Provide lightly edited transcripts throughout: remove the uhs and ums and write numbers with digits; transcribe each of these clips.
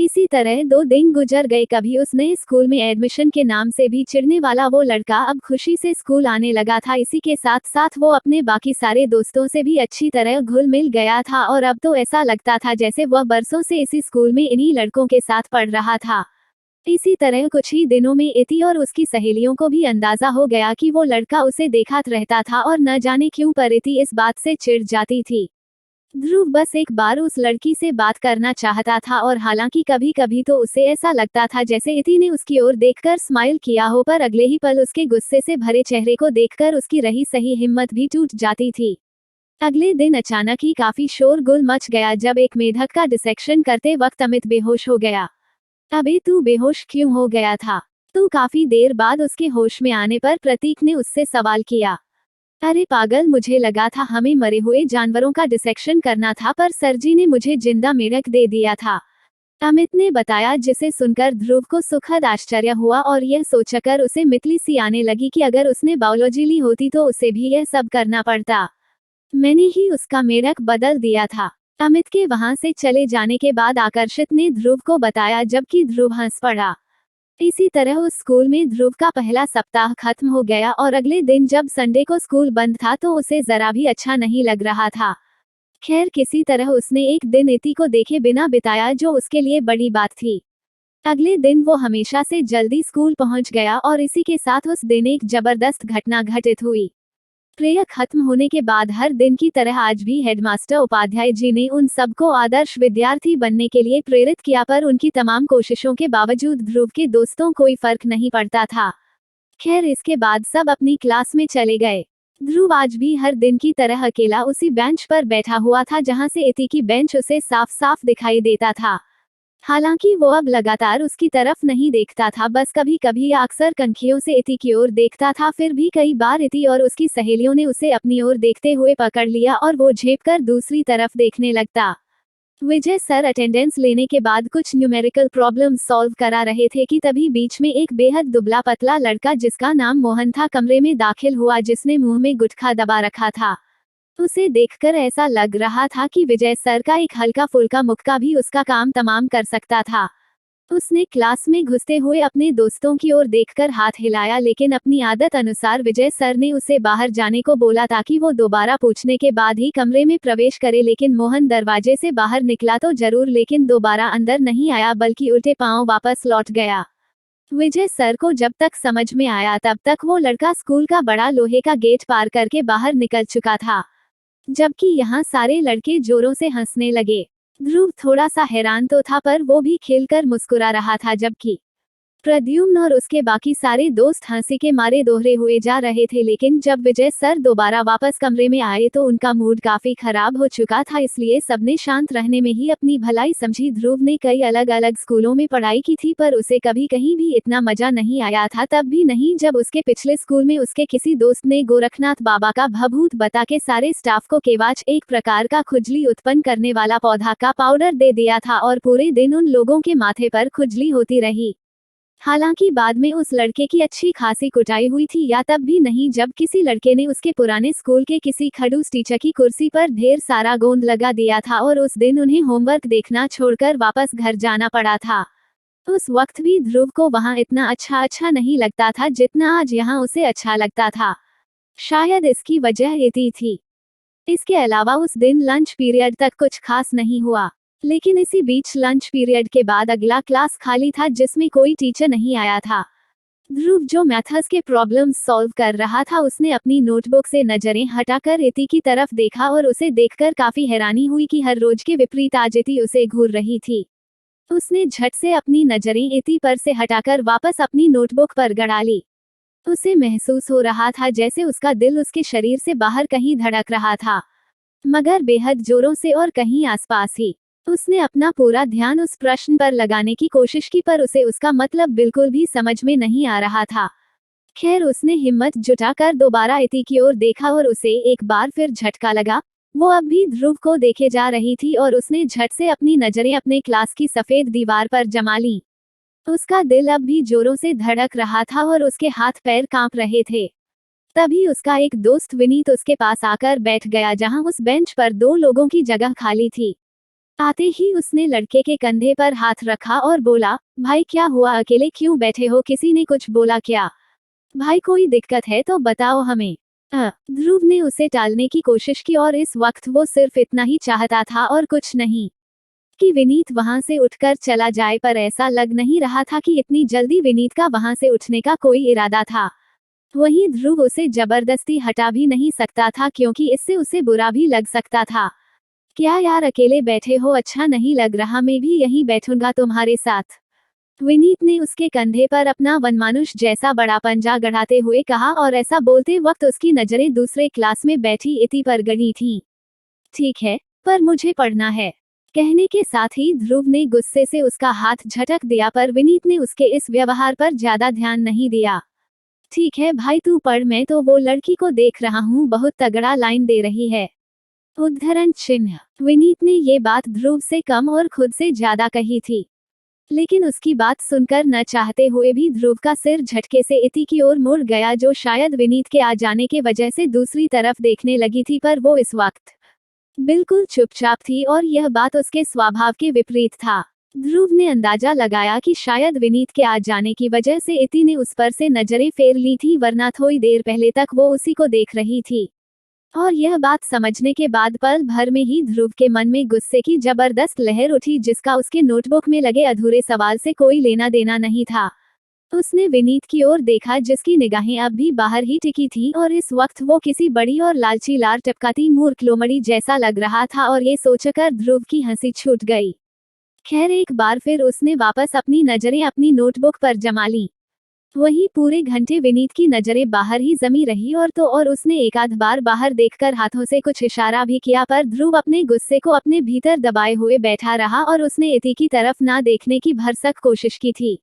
इसी तरह 2 दिन गुजर गए। कभी उस नए स्कूल में एडमिशन के नाम से भी चिढ़ने वाला वो लड़का अब खुशी से स्कूल आने लगा था। इसी के साथ साथ वो अपने बाकी सारे दोस्तों से भी अच्छी तरह घुल मिल गया था और अब तो ऐसा लगता था जैसे वह बरसों से इसी स्कूल में इन्हीं लड़कों के साथ पढ़ रहा था। इसी तरह कुछ ही दिनों में इति और उसकी सहेलियों को भी अंदाजा हो गया कि वो लड़का उसे देखा रहता था और न जाने क्यों पर इति इस बात से चिढ़ जाती थी। ध्रुव बस एक बार उस लड़की से बात करना चाहता था और हालांकि कभी कभी तो उसे ऐसा लगता था जैसे इति ने उसकी ओर देखकर स्माइल किया हो, पर अगले ही पल उसके गुस्से से भरे चेहरे को देखकर उसकी रही सही हिम्मत भी टूट जाती थी। अगले दिन अचानक ही काफी शोरगुल मच गया जब एक मेढक का डिसेक्शन करते वक्त अमित बेहोश हो गया। अबे तू बेहोश क्यों हो गया था? तो काफी देर बाद उसके होश में आने पर प्रतीक ने उससे सवाल किया। अरे पागल, मुझे लगा था हमें मरे हुए जानवरों का डिसेक्शन करना था, पर सरजी ने मुझे जिंदा मेढक दे दिया था, अमित ने बताया, जिसे सुनकर ध्रुव को सुखद आश्चर्य हुआ और यह सोचकर उसे मितली सी आने लगी कि अगर उसने बायोलॉजी ली होती तो उसे भी यह सब करना पड़ता। मैंने ही उसका मेढक बदल दिया था, अमित के वहां से चले जाने के बाद आकर्षित ने ध्रुव को बताया, जबकि ध्रुव हंस पड़ा। इसी तरह उस स्कूल में ध्रुव का पहला सप्ताह खत्म हो गया और अगले दिन जब संडे को स्कूल बंद था तो उसे जरा भी अच्छा नहीं लग रहा था। खैर किसी तरह उसने एक दिन इति को देखे बिना बिताया, जो उसके लिए बड़ी बात थी। अगले दिन वो हमेशा से जल्दी स्कूल पहुंच गया और इसी के साथ उस दिन एक जबरदस्त घटना घटित हुई। प्रेयर खत्म होने के बाद हर दिन की तरह आज भी हेडमास्टर उपाध्याय जी ने उन सबको आदर्श विद्यार्थी बनने के लिए प्रेरित किया, पर उनकी तमाम कोशिशों के बावजूद ध्रुव के दोस्तों कोई फर्क नहीं पड़ता था। खैर इसके बाद सब अपनी क्लास में चले गए। ध्रुव आज भी हर दिन की तरह अकेला उसी बेंच पर बैठा हुआ था जहां से इति की बेंच उसे साफ साफ दिखाई देता था। हालांकि वो अब लगातार उसकी तरफ नहीं देखता था, बस कभी कभी या अक्सर कनखियों से इति की ओर देखता था। फिर भी कई बार इति और उसकी सहेलियों ने उसे अपनी ओर देखते हुए पकड़ लिया और वो झेपकर दूसरी तरफ देखने लगता। विजय सर अटेंडेंस लेने के बाद कुछ न्यूमेरिकल प्रॉब्लम सॉल्व करा रहे थे कि तभी बीच में एक बेहद दुबला पतला लड़का जिसका नाम मोहन था कमरे में दाखिल हुआ, जिसने मुंह में गुटखा दबा रखा था। उसे देखकर ऐसा लग रहा था कि विजय सर का एक हल्का फुल्का मुक्का भी उसका काम तमाम कर सकता था। उसने क्लास में घुसते हुए अपने दोस्तों की ओर देखकर हाथ हिलाया, लेकिन अपनी आदत अनुसार विजय सर ने उसे बाहर जाने को बोला ताकि वो दोबारा पूछने के बाद ही कमरे में प्रवेश करे। लेकिन मोहन दरवाजे से बाहर निकला तो जरूर, लेकिन दोबारा अंदर नहीं आया बल्कि उल्टे पांव वापस लौट गया। विजय सर को जब तक समझ में आया तब तक वो लड़का स्कूल का बड़ा लोहे का गेट पार करके बाहर निकल चुका था, जबकि यहाँ सारे लड़के जोरों से हंसने लगे। ध्रुव थोड़ा सा हैरान तो था, पर वो भी खेलकर मुस्कुरा रहा था, जबकि प्रद्युम्न और उसके बाकी सारे दोस्त हंसी के मारे दोहरे हुए जा रहे थे। लेकिन जब विजय सर दोबारा वापस कमरे में आए तो उनका मूड काफी खराब हो चुका था, इसलिए सबने शांत रहने में ही अपनी भलाई समझी। ध्रुव ने कई अलग अलग स्कूलों में पढ़ाई की थी, पर उसे कभी कहीं भी इतना मजा नहीं आया था, तब भी नहीं जब उसके पिछले स्कूल में उसके किसी दोस्त ने गोरखनाथ बाबा का भभूत बता के सारे स्टाफ को केवाच, एक प्रकार का खुजली उत्पन्न करने वाला पौधा का पाउडर दे दिया था और पूरे दिन उन लोगों के माथे पर खुजली होती रही। हालांकि बाद में उस लड़के की अच्छी खासी कुटाई हुई थी, या तब भी नहीं जब किसी लड़के ने उसके पुराने स्कूल के किसी खड़ूस टीचर की कुर्सी पर ढेर सारा गोंद लगा दिया था और उस दिन उन्हें होमवर्क देखना छोड़कर वापस घर जाना पड़ा था। उस वक्त भी ध्रुव को वहां इतना अच्छा नहीं लगता था जितना आज यहाँ उसे अच्छा लगता था। शायद इसकी वजह इति थी। इसके अलावा उस दिन लंच पीरियड तक कुछ खास नहीं हुआ, लेकिन इसी बीच लंच पीरियड के बाद अगला क्लास खाली था जिसमें कोई टीचर नहीं आया था। ध्रुव जो मैथ्स के प्रॉब्लम्स सॉल्व कर रहा था, उसने अपनी नोटबुक से नजरें हटाकर इति की तरफ देखा और उसे देखकर काफी हैरानी हुई कि हर रोज के विपरीत आज इति उसे घूर रही थी। उसने झट से अपनी नजरें इति पर से हटाकर वापस अपनी नोटबुक पर गड़ा ली। उसे महसूस हो रहा था जैसे उसका दिल उसके शरीर से बाहर कहीं धड़क रहा था, मगर बेहद जोरों से और कहीं आसपास ही। उसने अपना पूरा ध्यान उस प्रश्न पर लगाने की कोशिश की, पर उसे उसका मतलब बिल्कुल भी समझ में नहीं आ रहा था। खैर उसने हिम्मत जुटाकर दोबारा इति की ओर देखा और उसे एक बार फिर झटका लगा। वो अब भी ध्रुव को देखे जा रही थी और उसने झट से अपनी नजरें अपने क्लास की सफेद दीवार पर जमा ली। उसका दिल अब भी जोरों से धड़क रहा था और उसके हाथ पैर कांप रहे थे। तभी उसका एक दोस्त विनीत उसके पास आकर बैठ गया, जहां उस बेंच पर 2 लोगों की जगह खाली थी। आते ही उसने लड़के के कंधे पर हाथ रखा और बोला, भाई क्या हुआ, अकेले क्यों बैठे हो, किसी ने कुछ बोला क्या? भाई कोई दिक्कत है तो बताओ हमें। ध्रुव ने उसे टालने की कोशिश की और इस वक्त वो सिर्फ इतना ही चाहता था और कुछ नहीं, कि विनीत वहां से उठकर चला जाए, पर ऐसा लग नहीं रहा था कि इतनी जल्दी विनीत का वहां से उठने का कोई इरादा था। वहीं ध्रुव उसे जबरदस्ती हटा भी नहीं सकता था क्योंकि इससे उसे बुरा भी लग सकता था। क्या यार अकेले बैठे हो, अच्छा नहीं लग रहा, मैं भी यहीं बैठूंगा तुम्हारे साथ। विनीत ने उसके कंधे पर अपना वनमानुष जैसा बड़ा पंजा गड़ाते हुए कहा और ऐसा बोलते वक्त उसकी नजरें दूसरे क्लास में बैठी इति पर गड़ी थीं। ठीक है, पर मुझे पढ़ना है, कहने के साथ ही ध्रुव ने गुस्से से उसका हाथ झटक दिया, पर विनीत ने उसके इस व्यवहार पर ज्यादा ध्यान नहीं दिया। ठीक है भाई तू पढ़, मैं तो वो लड़की को देख रहा हूँ, बहुत तगड़ा लाइन दे रही है। उद्धरण चिन्ह। विनीत ने ये बात ध्रुव से कम और खुद से ज्यादा कही थी, लेकिन उसकी बात सुनकर न चाहते हुए भी ध्रुव का सिर झटके से इति की ओर मुड़ गया, जो शायद विनीत के आ जाने के वजह से दूसरी तरफ देखने लगी थी, पर वो इस वक्त बिल्कुल चुपचाप थी और यह बात उसके स्वभाव के विपरीत था। ध्रुव ने अंदाजा लगाया कि शायद विनीत के आ जाने की वजह से इति ने उस पर से नजरें फेर ली थी, वरना थोड़ी देर पहले तक वो उसी को देख रही थी। और यह बात समझने के बाद पल भर में ही ध्रुव के मन में गुस्से की जबरदस्त लहर उठी, जिसका उसके नोटबुक में लगे अधूरे सवाल से कोई लेना देना नहीं था। उसने विनीत की ओर देखा, जिसकी निगाहें अब भी बाहर ही टिकी थीं और इस वक्त वो किसी बड़ी और लालची लार टपकाती मूर्ख लोमड़ी जैसा लग रहा था, और ये सोचकर ध्रुव की हंसी छूट गई। खैर एक बार फिर उसने वापस अपनी नजरें अपनी नोटबुक पर जमा ली। वहीं पूरे घंटे विनीत की नजरें बाहर ही जमी रही, और उसने एक आध बार बाहर देखकर हाथों से कुछ इशारा भी किया, पर ध्रुव अपने गुस्से को अपने भीतर दबाए हुए बैठा रहा और उसने इति की तरफ ना देखने की भरसक कोशिश की थी।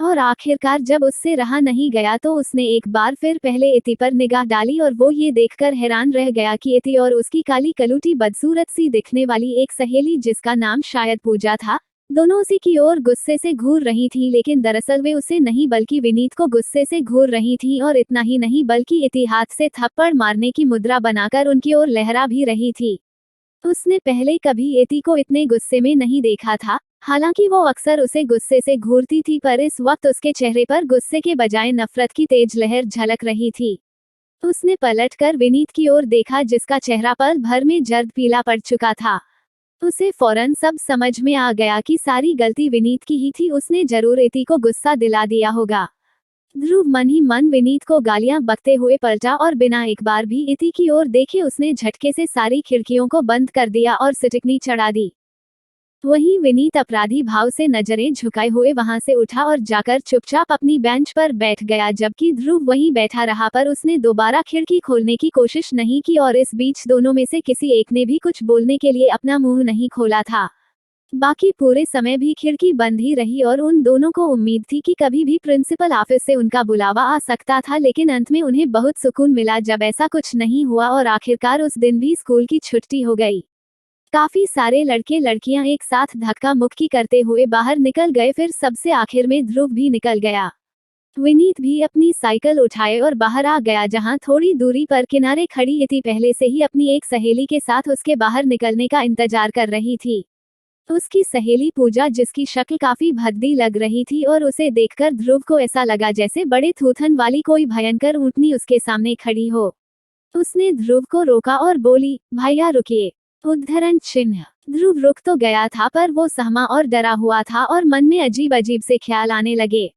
और आखिरकार जब उससे रहा नहीं गया तो उसने एक बार फिर पहले इति पर निगाह डाली, और वो ये देखकर हैरान रह गया कि इति और उसकी काली कलूटी बदसूरत सी दिखने वाली एक सहेली, जिसका नाम शायद पूजा था, दोनों उसी की ओर गुस्से से घूर रही थी। लेकिन दरअसल वे उसे नहीं बल्कि विनीत को गुस्से से घूर रही थी, और इतना ही नहीं बल्कि इति हाथ से थप्पड़ मारने की मुद्रा बनाकर उनकी ओर लहरा भी रही थी। उसने पहले कभी इति को इतने गुस्से में नहीं देखा था, हालांकि वो अक्सर उसे गुस्से से घूरती थी, पर इस वक्त उसके चेहरे पर गुस्से के बजाय नफरत की तेज लहर झलक रही थी। उसने पलटकर विनीत की ओर देखा, जिसका चेहरा पल भर में जर्द पीला पड़ चुका था। उसे फौरन सब समझ में आ गया कि सारी गलती विनीत की ही थी, उसने जरूर इति को गुस्सा दिला दिया होगा। ध्रुव मन ही मन विनीत को गालियां बकते हुए पलटा और बिना एक बार भी इति की ओर देखे उसने झटके से सारी खिड़कियों को बंद कर दिया और सिटकनी चढ़ा दी। वहीं विनीत अपराधी भाव से नजरें झुकाए हुए वहां से उठा और जाकर चुपचाप अपनी बेंच पर बैठ गया, जबकि ध्रुव वहीं बैठा रहा, पर उसने दोबारा खिड़की खोलने की कोशिश नहीं की, और इस बीच दोनों में से किसी एक ने भी कुछ बोलने के लिए अपना मुंह नहीं खोला था। बाकी पूरे समय भी खिड़की बंद ही रही, और उन दोनों को उम्मीद थी कि कभी भी प्रिंसिपल ऑफिस से उनका बुलावा आ सकता था, लेकिन अंत में उन्हें बहुत सुकून मिला जब ऐसा कुछ नहीं हुआ और आखिरकार उस दिन भी स्कूल की छुट्टी हो गई। काफी सारे लड़के लड़कियां एक साथ धक्का मुक्की करते हुए बाहर निकल गए, फिर सबसे आखिर में ध्रुव भी निकल गया। विनीत भी अपनी साइकिल उठाए और बाहर आ गया, जहां थोड़ी दूरी पर किनारे खड़ी इति पहले से ही अपनी एक सहेली के साथ उसके बाहर निकलने का इंतजार कर रही थी। उसकी सहेली पूजा, जिसकी शक्ल काफी भद्दी लग रही थी, और उसे देखकर ध्रुव को ऐसा लगा जैसे बड़े थूथन वाली कोई भयंकर ऊंटनी उसके सामने खड़ी हो। उसने ध्रुव को रोका और बोली, भैया रुकिए। उद्धरण चिन्ह। ध्रुव रुक तो गया था, पर वो सहमा और डरा हुआ था और मन में अजीब अजीब से ख्याल आने लगे।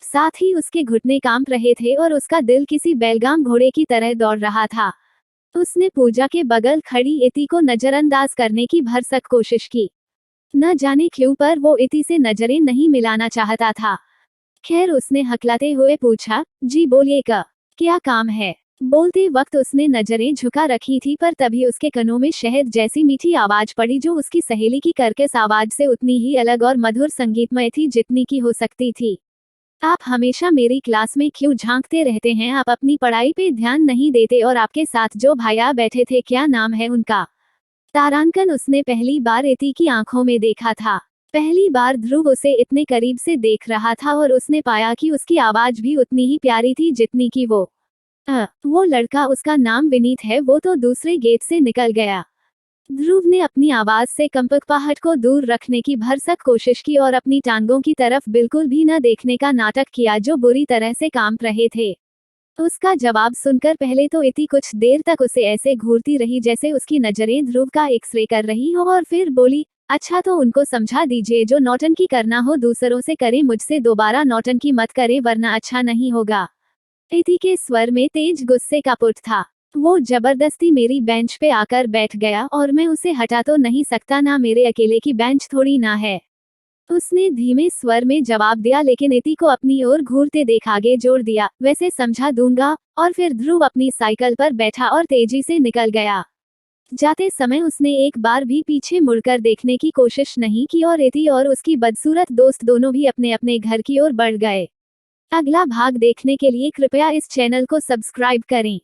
साथ ही उसके घुटने कांप रहे थे और उसका दिल किसी बैलगाम घोड़े की तरह दौड़ रहा था। उसने पूजा के बगल खड़ी इति को नजरअंदाज करने की भरसक कोशिश की। न जाने क्यों, पर वो इति से नजरें नहीं मिलाना चाहता था। खैर उसने हकलाते हुए पूछा, जी बोलिए, क्या काम है? बोलते वक्त उसने नजरें झुका रखी थी, पर तभी उसके कानों में शहद जैसी मीठी आवाज पड़ी, जो उसकी सहेली की कर्कश आवाज से उतनी ही अलग और मधुर संगीतमय थी जितनी की हो सकती थी। आप हमेशा मेरी क्लास में क्यों झांकते रहते हैं? आप अपनी पढ़ाई पे ध्यान नहीं देते? और आपके साथ जो भाया बैठे थे, क्या नाम है उनका? तारांकन उसने पहली बार इति की आंखों में देखा था। पहली बार ध्रुव उसे इतने करीब से देख रहा था, और उसने पाया कि उसकी आवाज भी उतनी ही प्यारी थी जितनी की वो लड़का, उसका नाम विनीत है, वो तो दूसरे गेट से निकल गया। ध्रुव ने अपनी आवाज से कंपकपाहट को दूर रखने की भरसक कोशिश की और अपनी टांगों की तरफ बिल्कुल भी न देखने का नाटक किया जो बुरी तरह से कांप रहे थे। उसका जवाब सुनकर पहले तो इति कुछ देर तक उसे ऐसे घूरती रही जैसे उसकी नजरें ध्रुव का एक्सरे कर रही हो और फिर बोली, अच्छा तो उनको समझा दीजिए जो नौटंकी करना हो दूसरों से करे, मुझसे दोबारा नौटंकी मत करे वरना अच्छा नहीं होगा। इति के स्वर में तेज गुस्से का पुट था। वो जबरदस्ती मेरी बेंच पे आकर बैठ गया और मैं उसे हटा तो नहीं सकता, ना मेरे अकेले की बेंच थोड़ी ना है। उसने धीमे स्वर में जवाब दिया लेकिन इति को अपनी ओर घूरते देख आगे जोड़ दिया, वैसे समझा दूंगा। और फिर ध्रुव अपनी साइकिल पर बैठा और तेजी से निकल गया। जाते समय उसने एक बार भी पीछे मुड़कर देखने की कोशिश नहीं की और इति और उसकी बदसूरत दोस्त दोनों भी अपने अपने घर की ओर बढ़ गए। अगला भाग देखने के लिए कृपया इस चैनल को सब्सक्राइब करें।